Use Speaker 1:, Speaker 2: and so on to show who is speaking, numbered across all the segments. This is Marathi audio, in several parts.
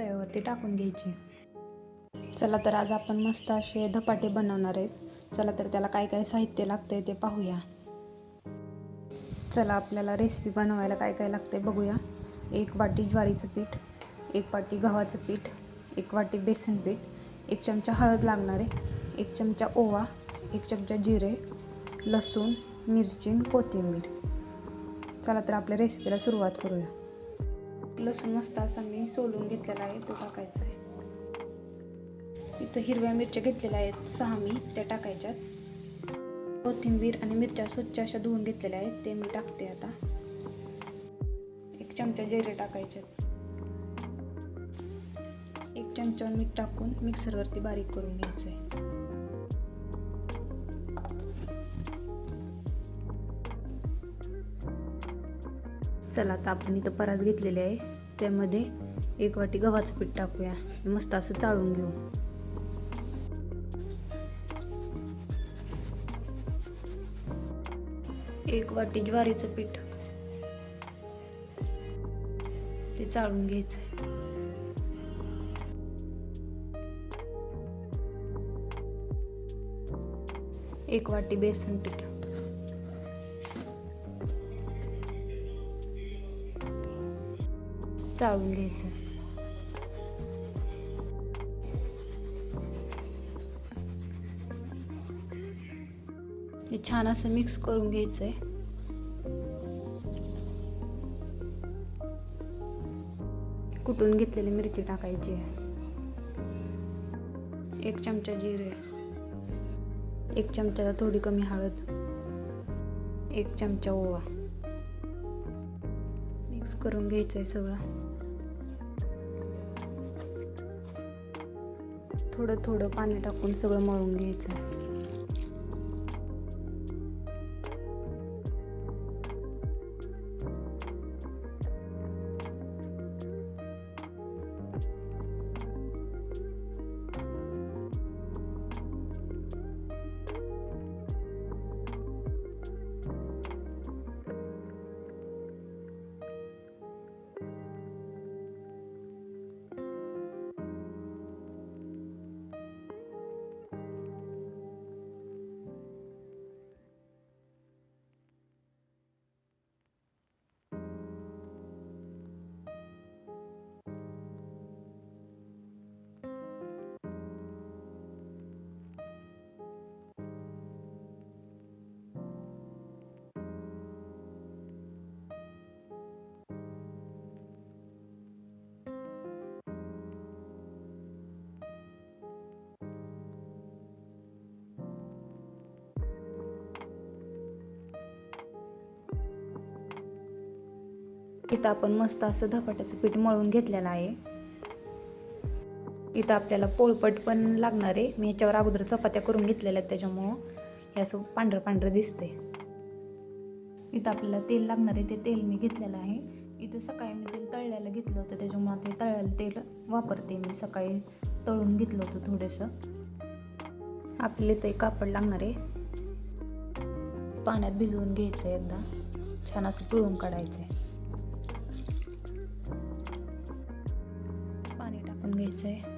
Speaker 1: तव्यावरती टाकून घ्यायची. चला तर आज आपण मस्त असे धपाटे बनवणार आहेत. चला तर त्याला काय काय साहित्य लागतंय ते पाहूया. चला आपल्याला रेसिपी बनवायला काय काय लागतंय बघूया. 1 वाटी ज्वारीचं पीठ, 1 वाटी गव्हाचं पीठ, 1 वाटी बेसन पीठ, 1 चमचा हळद लागणार आहे, 1 चमचा ओवा, 1 चमचा जिरे, लसूण, मिरची, कोथिंबीर. चला तर आपल्या रेसिपीला सुरुवात करूया. लसूण मस्त असा मी सोलून घेतलेला आहे, तो टाकायचा आहे. इथं हिरव्या मिरच्या घेतलेल्या आहेत 6 मी, त्या टाकायच्यात. कोथिंबीर आणि मिरच्या स्वच्छ अशा धुवून घेतलेल्या आहेत, ते मी टाकते आता. 1 चमचा जिरे टाकायचे. 1 चमचा मीठ टाकून मिक्सरवरती बारीक करून घ्यायचं आहे. चला आता आपण इथं परात घेतलेली आहे, त्यामध्ये 1 वाटी गव्हाचं पीठ टाकूया. मस्त असं चाळून घेऊ. 1 वाटी ज्वारीचं पीठ, ते चाळून घ्यायचं. 1 वाटी बेसन पीठ, चाळून घ्यायचं. हे छान असं मिक्स करून घ्यायचंय. कुटून घेतलेली मिरची टाकायची आहे. 1 चमचा जिरे, 1 चमच्याला थोडी कमी हळद, 1 चमचा ओवा. मिक्स करून घ्यायचंय सगळं. थोडं थोडं पाणी टाकून सगळं मळून घ्यायचं. इथं आपण मस्त असं धपाट्याचं पीठ मळून घेतलेलं आहे. इथं आपल्याला पोळपट पण लागणार आहे. मी ह्याच्यावर अगोदर चपात्या करून घेतलेल्या आहेत, त्याच्यामुळं हे असं पांढरं पांढरं दिसतंय. इथं आपल्याला तेल लागणार आहे, ते तेल मी घेतलेलं आहे. इथं सकाळी मी तेल तळल्याला घेतलं होतं, त्याच्यामुळं ते तळलेलं तेल वापरते मी. सकाळी तळून घेतलं होतं थोडंसं. आपल्याला इथं एक कापड लागणार आहे, पाण्यात भिजवून घ्यायचं एकदा, छान असं पिळून काढायचं आहे. पाणी टाकून घ्यायचं आहे.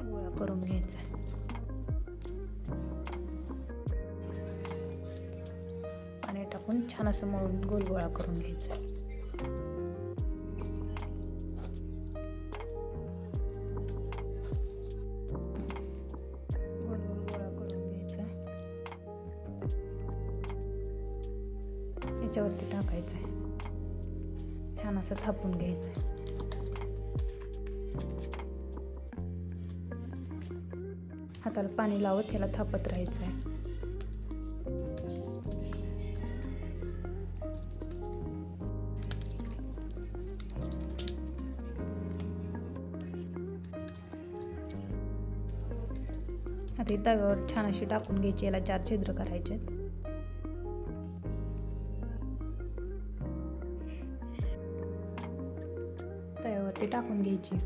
Speaker 1: गोळा करून घ्यायचा आहे. पाणी टाकून छान असं मळून गोल गोळा करून घ्यायचा आहे. गोल गोल गोळा करून घ्यायचा. याच्यावरती टाकायचं आहे. छान असं थापून घ्यायचं आहे. हाताला पाणी लावत ह्याला थापत राहायचं आहे. आता तव्यावर छान अशी टाकून घ्यायची. याला 4 छिद्र करायचे. तव्यावरती टाकून घ्यायची.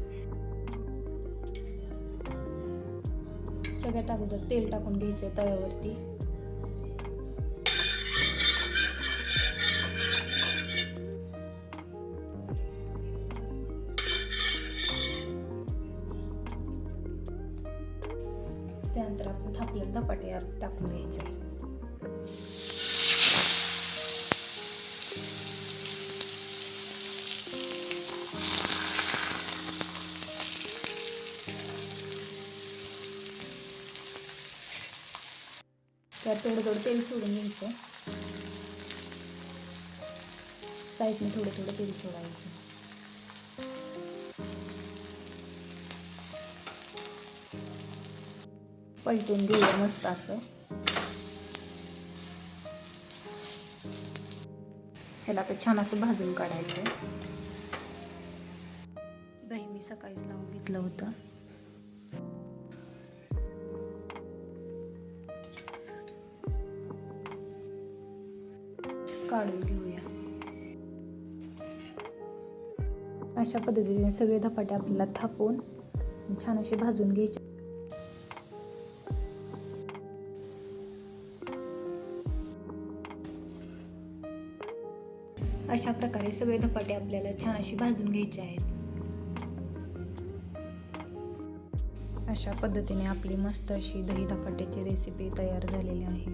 Speaker 1: सगळ्यात अगोदर तेल टाकून घ्यायचं तव्यावरती. त्यानंतर आपण थापलेले धपाटे यात टाकून घ्यायचे. त्यात थोडं थोडं तेल सोडून घ्यायचं. साईडने थोडं थोडं तेल सोडायचं. पलटून घेऊया मस्त असं. ह्याला आता छान असं भाजून काढायचं. दही मी सकाळीच लावून घेतलं होतं. काढून घेऊया. अशा पद्धतीने सगळे धपाटे आपल्याला थापून छान असे भाजून घ्यायचे. अशा प्रकारे सगळे धपाटे आपल्याला छान असे भाजून घ्यायचे आहेत. अशा पद्धतीने आपली मस्त अशी दही धपाट्याची रेसिपी तयार झालेली आहे.